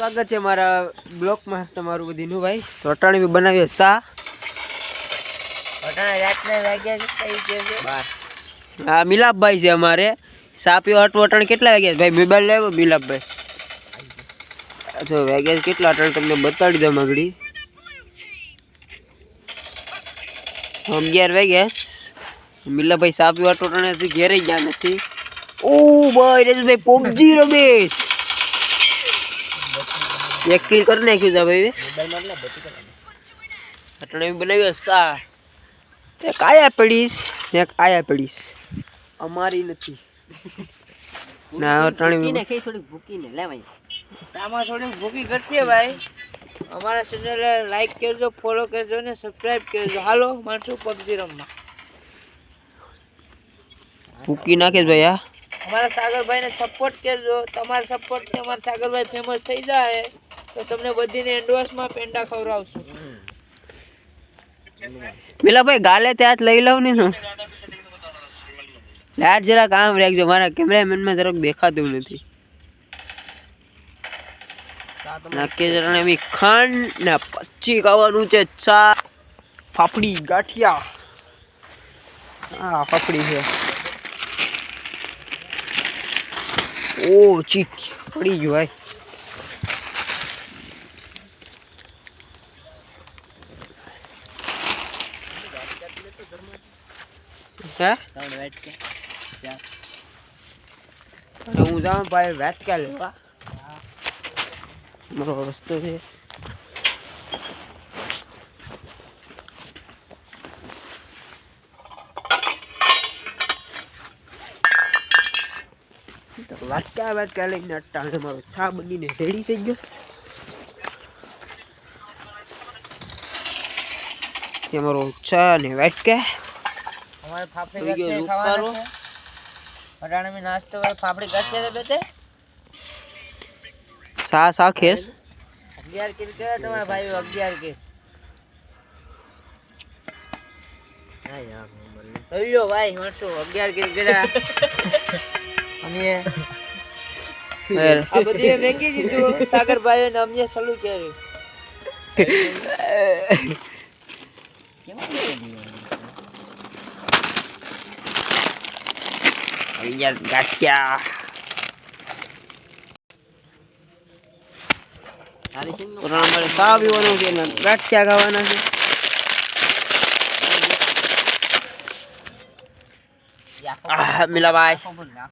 સ્વાગત છે મારા બ્લોકમાં તમારું બધીનું ભાઈ. તો અટાણે બી બનાવીએ સા. અટાણે રાતના વાગ્યા છે કઈ છે 12. હા મિલાપભાઈ છે અમારે. સા પીવા હટવું અટાણે કેટલા વાગ્યા ભાઈ? મોબાઈલ લાવ્યો મિલાપભાઈ. તો વાગ્યા કેટલા અટાણે તમને બતાડી દઉં આગળ. 11 વાગ્યા. મિલાભાઈ સા પીવા અટાણે ઘેરે ગયા નથી. ઓ ભાઈ રેજભાઈ પબજી રમેશ. એક કિલ કરી નાખ્યું તા ભાઈ. અટાણે બનાવ્યો સા. એક આયા પડીશ એક આયા પડીશ. અમારી નથી ના અટાણે થોડી ભૂકીને લે ભાઈ. આમાં થોડી ભૂકી કરશે ભાઈ. અમારા ચેનલને લાઈક કરજો, ફોલો કરજો ને સબસ્ક્રાઇબ કરજો. હાલો માણસો પબજી રમવા. ભૂકી નાખે ભાઈ. આ અમારા સાગરભાઈને સપોર્ટ કરજો. તમારા સપોર્ટથી અમારા સાગરભાઈ ફેમસ થઈ જાય તો તમને બધીને એન્ડોર્સમાં પેંડા ખવડાવશું. પેલા ભાઈ ગાલે ત્યાં લઈ લઉં ને શું લાઈટ જરા કામ રાખજો. મારા કેમેરામેનમાં જરાક દેખાતું નથી. નાખીએ જરા એમ ખાંડ ને પછી ખાવાનું છે ચા ફાફડી ગાંઠિયા. હા ફાફડી છે. ઓ ચીક પડી ગયું ભાઈ. હું જાઉં ભાઈ વાટકા લેવા. મારો રસ્તો છે. વાટકા લઈને અટાણે મારો ચા બનીને રેડી થઈ ગયો છે. મારો ચા ને વાટકા અમારે ફાફડી ગાંઠિયા ખાવાનો છે. અટાણે મે નાસ્તો કરે ફાફડી ગાંઠિયા છે બેટે. સા ખેર 11 કિલ કરે તમારા ભાઈ 11 કિલ. હા યાર અલ્યો ભાઈ મારશો 11 કિલ કર્યા. અમે આ બધી મેંગી દીધું સાગરભાઈ ને અમને સલુ કર્યું. યાર ગાંઠિયા અમારે સા પીવાનું છે ને ગાંઠિયા ખાવાના છે. મિલાભાઈ